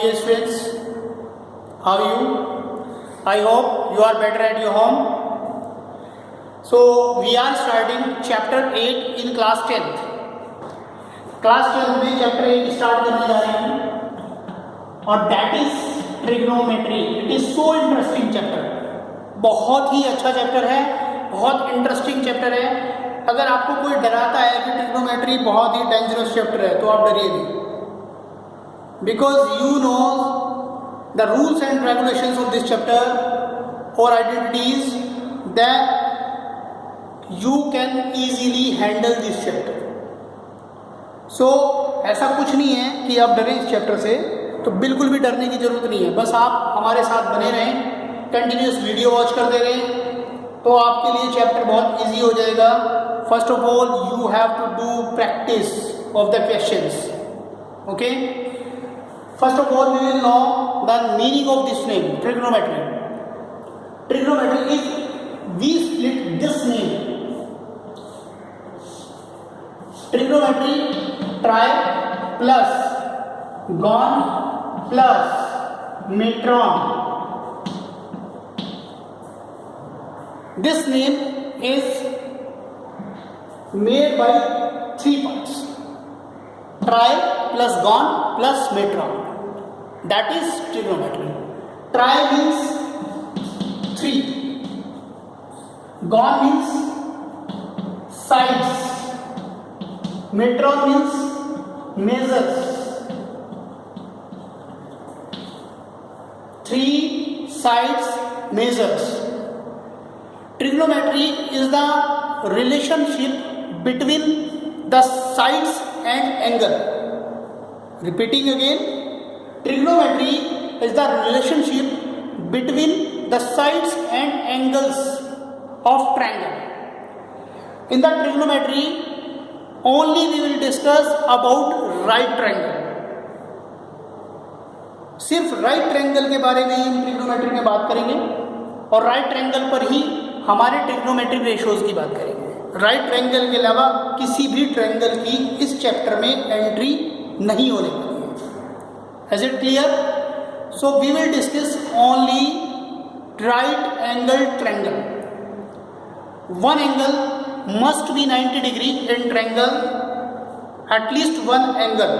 dear students, how are you? I hope you are better at your home. So we are starting chapter 8 in class 10th. Class 10th में chapter 8 start करने जा रहे हैं और that is trigonometry. It is so interesting chapter. बहुत ही अच्छा chapter है, बहुत इंटरेस्टिंग चैप्टर है. अगर आपको कोई डराता है कि ट्रिग्नोमेट्री बहुत ही डेंजरस चैप्टर है तो आप डरिए नहीं, because you know the rules and regulations of this chapter और identities that you can easily handle this chapter. So ऐसा कुछ नहीं है कि आप डरें इस चैप्टर से, तो बिल्कुल भी डरने की जरूरत नहीं है. बस आप हमारे साथ बने रहें, कंटिन्यूस वीडियो वॉच करते रहें, तो आपके लिए चैप्टर बहुत इजी हो जाएगा. First of all you have to do practice of the questions. Okay, first of all we will know the meaning of this name trigonometry. Trigonometry is we split this name trigonometry tri plus gon plus metron. This name is made by 3 parts: tri plus gon plus metron. That is trigonometry. Tri means 3, gon means sides, metron means measures. 3 sides measures. Trigonometry is the relationship between the sides and angle. Repeating again, trigonometry is the relationship between the sides and angles of triangle. In the trigonometry, only we will discuss about right triangle. सिर्फ right triangle के बारे में हम trigonometry में बात करेंगे और right triangle पर ही हमारे ट्रिग्नोमेट्रिक रेशियोज की बात करेंगे. राइट ट्रायंगल के अलावा किसी भी ट्रायंगल की इस चैप्टर में एंट्री नहीं होने वाली है. Is it clear? So we will discuss only right angle triangle. One angle must be 90 degree in triangle. At least one angle,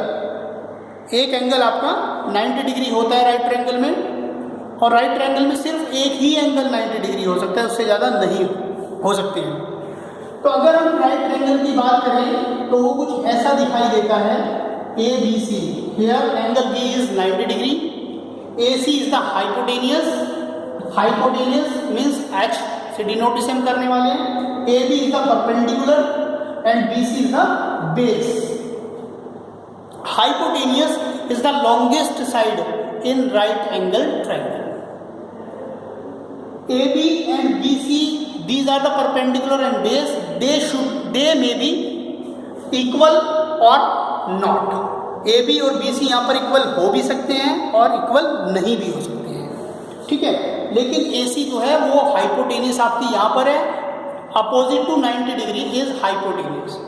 एक एंगल आपका 90 डिग्री होता है राइट ट्रायंगल में, और राइट ट्रायंगल में सिर्फ एक ही एंगल 90 डिग्री हो सकता है, उससे ज़्यादा नहीं हो सकते हैं. तो अगर हम राइट ट्रायंगल की बात करें तो वो कुछ ऐसा दिखाई देता है. A B C, here angle B is 90 degree, A C is the hypotenuse. Hypotenuse means H से डिनोट हम करने वाले हैं. A B is the perpendicular and B C is the base. Hypotenuse is the longest side in right angle triangle. AB and BC, these are the perpendicular and base. They may be equal or not. AB और BC यहाँ पर equal हो भी सकते हैं और equal नहीं भी हो सकते हैं. ठीक है, लेकिन AC जो है वो हाइपोटेनियस आपकी यहाँ पर है. Opposite to 90 degree is hypotenuse.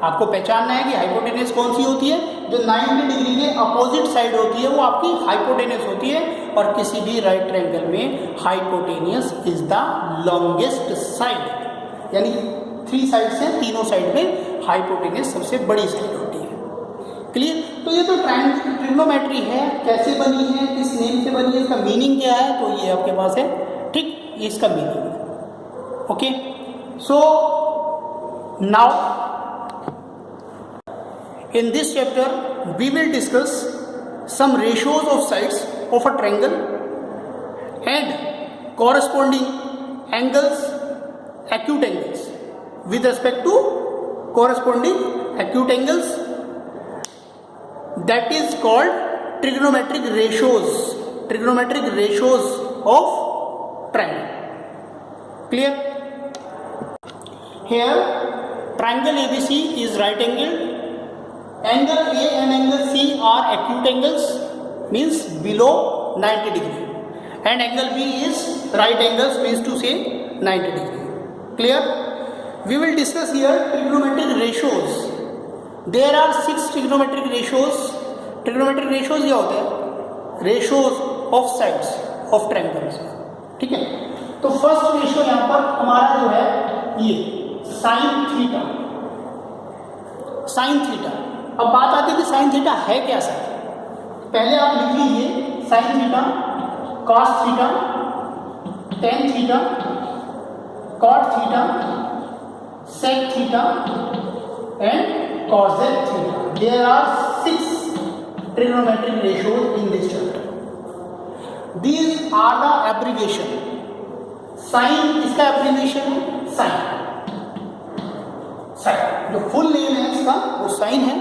आपको पहचानना है कि हाइपोटेनियस कौन सी होती है. जो 90 डिग्री के अपोजिट साइड होती है वो आपकी हाइपोटेनियस होती है, और किसी भी राइट ट्रायंगल में hypotenuse is the longest side. यानी 3 साइड से तीनों साइड में हाइपोटेनियस सबसे बड़ी साइड होती है. क्लियर? तो ये तो ट्रिग्नोमेट्री है. कैसे बनी है, किस नेम से बनी है, इसका मीनिंग क्या है, तो ये आपके पास है. ठीक, ये इसका मीनिंग है. Okay, so now in this chapter we will discuss some ratios of sides of a triangle and corresponding angles, acute angles. With respect to corresponding acute angles, that is called trigonometric ratios. Trigonometric ratios of triangle. Clear? Here triangle ABC is right angled. Angle A and angle C are acute angles, means below 90 degree, and angle B is right angles, means to say 90 degree. Clear? We will discuss here trigonometric ratios. There are 6 trigonometric ratios. Trigonometric ratios क्या होता है? Ratios of sides of triangles, ठीक है। तो first ratio यहाँ पर हमारा जो है ये साइन थीटा, साइन थीटा। अब बात आती है कि साइन थीटा है क्या सर। पहले आप लिख लीजिए sine theta, cos theta, tan theta, cot theta, sec theta and cosec theta. There are 6 trigonometric ratios in this chapter. These are the abbreviation. Sine इसका एब्रीविएशन है साइन, साइन जो full name है इसका वो साइन है,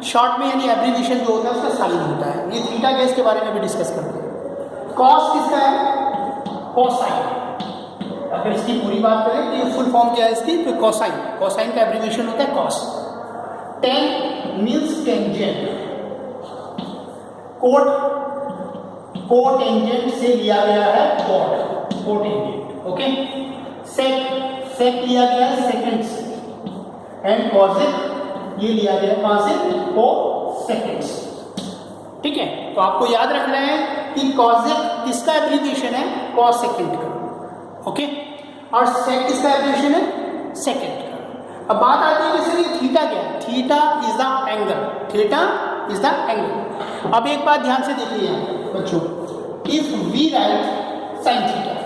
short में यानी abbreviation जो होता है उसका साइन होता है। ये थीटा के इसके बारे में भी डिस्कस करते हैं। कॉस किसका है, कोसाइन। अगर इसकी पूरी बात करें तो ये फुल फॉर्म क्या है इसकी, तो कोसाइन, कोसाइन का एब्रीविएशन होता है cos. Tan means tangent, cot, cotangent से लिया गया है cot, cotangent, okay. Sec, sec लिया गया है सेकंड से, एंड कॉसेक ये लिया गया कहां से, कोसेकेंड्स, ठीक है। तो आपको याद रखना है कि कॉसेक किसका एब्रीविएशन है, कोसेकेंड का, ओके। और सेक किसका एब्रीविएशन है, सेकंड का। अब बात आती है कि सर ये थीटा क्या है, theta is the angle, theta is the angle. अब एक बात ध्यान से देखिए बच्चों, if we write sine theta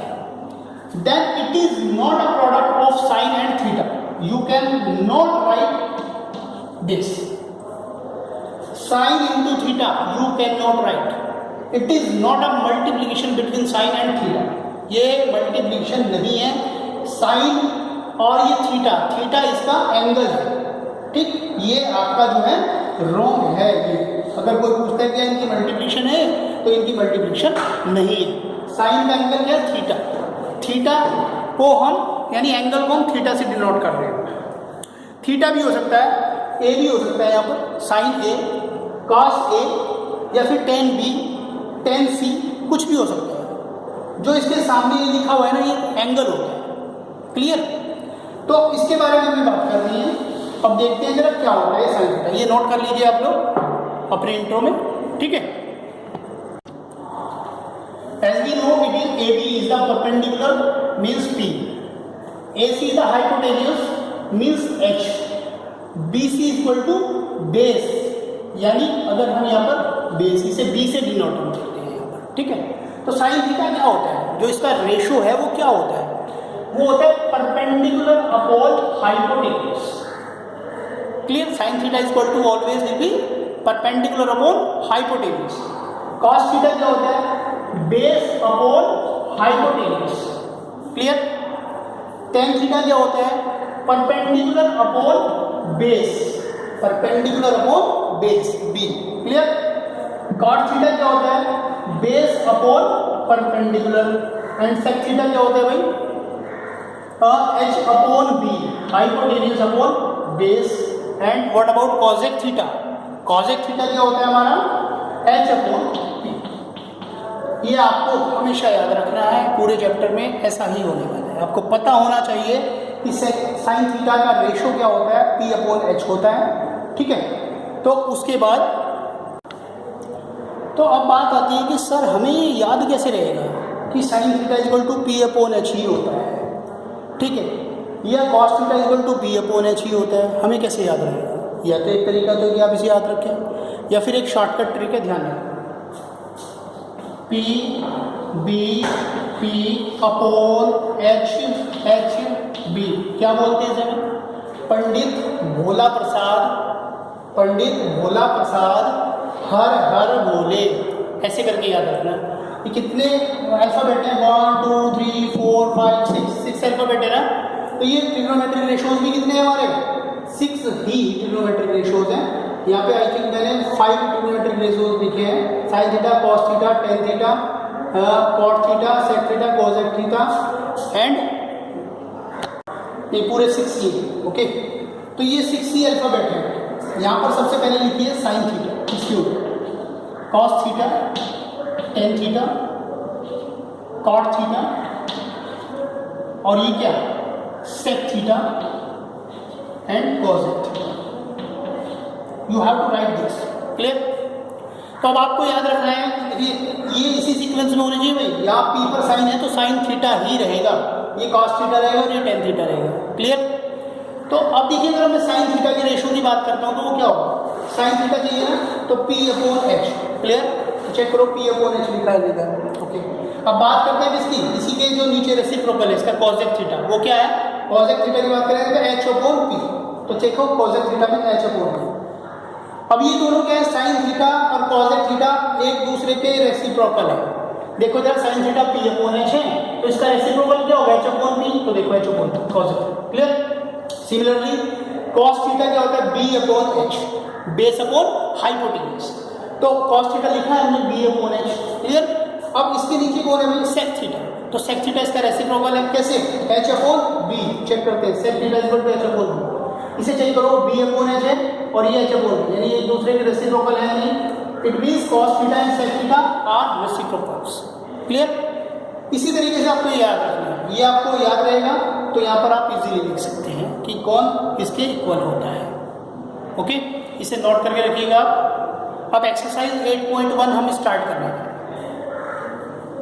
then it is not a product of sine and theta. You can not write this sine into theta, you cannot write. It is not a multiplication between sine and theta. ये multiplication नहीं है, sign और ये theta, theta इसका angle है, ठीक। ये आपका जो है रॉन्ग है। ये अगर कोई पूछता है कि इनकी मल्टीप्लिकेशन है तो इनकी मल्टीप्लिकेशन नहीं है। साइन का एंगल क्या है, थीटा। थीटा को हम यानी एंगल को हम थीटा से डिनोट कर रहे हैं। थीटा भी हो सकता है, ए भी हो सकता है, यहाँ पर साइन ए, कॉस ए, या फिर टेन बी, टेन सी, कुछ भी हो सकता है। जो इसके सामने ये लिखा हुआ है ना, ये एंगल होता है, क्लियर। तो इसके बारे में भी बात करनी है। अब देखते हैं जरा क्या होता है साइन थीटा, ये नोट कर लीजिए आप लोग अपने इंट्रो में, ठीक है। As we know, it is AB is the perpendicular means P, AC is the hypotenuse means H, BC is equal to base, यानी अगर हम यहाँ पर बेस इसे B से डिनोट करते हैं यहाँ पर, ठीक है। तो साइन थीटा क्या होता है, जो इसका रेशो है वो क्या होता है, वो होता है perpendicular upon hypotenuse, clear. Sine theta is equal to always will be perpendicular upon hypotenuse. Cos theta क्या होता है, base upon hypotenuse, clear. Tan theta क्या होता है, perpendicular upon base, perpendicular upon base B, clear. Cot theta क्या होता है, base upon perpendicular, and sec theta क्या होता है भाई, H upon B, hypotenuse upon base. And what about cosec theta, cosec theta क्या होता है हमारा, एच अपॉन पी। ये आपको हमेशा याद रखना है, पूरे चैप्टर में ऐसा ही होने वाला है। आपको पता होना चाहिए कि साइन थीटा का रेशो क्या होता है, पी अपॉन एच होता है, ठीक है। तो उसके बाद तो अब बात आती है कि सर हमें ये याद कैसे रहेगा कि sine theta equal to P upon H ही होता है, ठीक है, या cos theta equal to P upon H ही होता है, हमें कैसे याद रहेगा। या तो एक तरीका तो कि आप इसे याद रखें, या फिर एक शॉर्टकट ट्रिक है, ध्यान रखें, P B P upon H H B, क्या बोलते हैं सर, पंडित भोला प्रसाद, पंडित भोला प्रसाद हर हर बोले, ऐसे करके याद रखना। ये कितने अल्फाबेट हैं, 1 2 3 4 5 6 अल्फाबेट है ना। तो ये ट्रिग्नोमेट्रिक रेशोज भी कितने हैं हमारे, 6 ही ट्रिग्नोमेट्रिक रेशोज हैं। यहाँ पे आई थिंक मैंने 5 ट्रिग्नोमेट्रिक रेशोज लिखे हैं, sine theta, cos theta, tan theta, cot theta, sec theta, cosec theta, and ये पूरे 6 ही, ओके। तो ये 6 ही अल्फाबेट है। यहाँ पर सबसे पहले लिखिए साइन थीटा, इसके ऊपर cos theta, tan theta, cot theta, और ये क्या, sec theta and cosec theta. You have to write this, clear. तो अब आपको याद रखना है, देखिए सीक्वेंस में होनी चाहिए भाई। यहाँ पी पर साइन है तो साइन थीटा ही रहेगा, ये कॉस थीटा रहेगा और ये टेन थीटा रहेगा। क्लियर? तो अब देखिए अगर मैं साइन थीटा की रेशो की बात करता हूँ तो वो क्या होगा, साइन थीटा चाहिए ना तो P upon H. Clear? Check करो पी अपॉन एच लिखा है इधर। ओके, अब बात करते हैं किसकी, इसी के जो नीचे रेसिप्रोकल है इसका कॉसेक थीटा, वो क्या है, कॉसेक थीटा की बात करेंगे तो एच अपॉन पी। तो चेको कॉसेक थीटा में एच अपॉन पी। अब ये दोनों क्या है, साइन थीटा और कॉसेक थीटा एक दूसरे के रेसिप्रोकल है। देखो जरा sine theta P upon H है तो इसका रेसिप्रोकल क्या होगा, एच अपॉन पी। तो देखो H upon cosec. Clear? Similarly cos theta क्या होता है, B upon H, base upon hypotenuse. तो कॉस थीटा लिखा है हमने बी अपॉन एच। क्लियर? अब इसके नीचे कौन है भाई, सेक थीटा। तो सेक थीटा इसका रेसिप्रोकल है, कैसे, एच अपॉन बी। चेक करते हैं, sec theta equal to H upon B. इसे चेक करो, बी अपॉन एच है और ये एच अपॉन बी, यानी एक दूसरे के रेसिप्रोकल है नहीं। It means cos theta and sec theta are reciprocals. Clear? इसी तरीके से आपको याद रखना है, ये आपको याद रहेगा तो यहाँ पर आप इजीली लिख सकते हैं कि कौन किसके इक्वल होता है। ओके, इसे नोट करके रखिएगा। अब एक्सरसाइज 8.1 हम स्टार्ट करना है।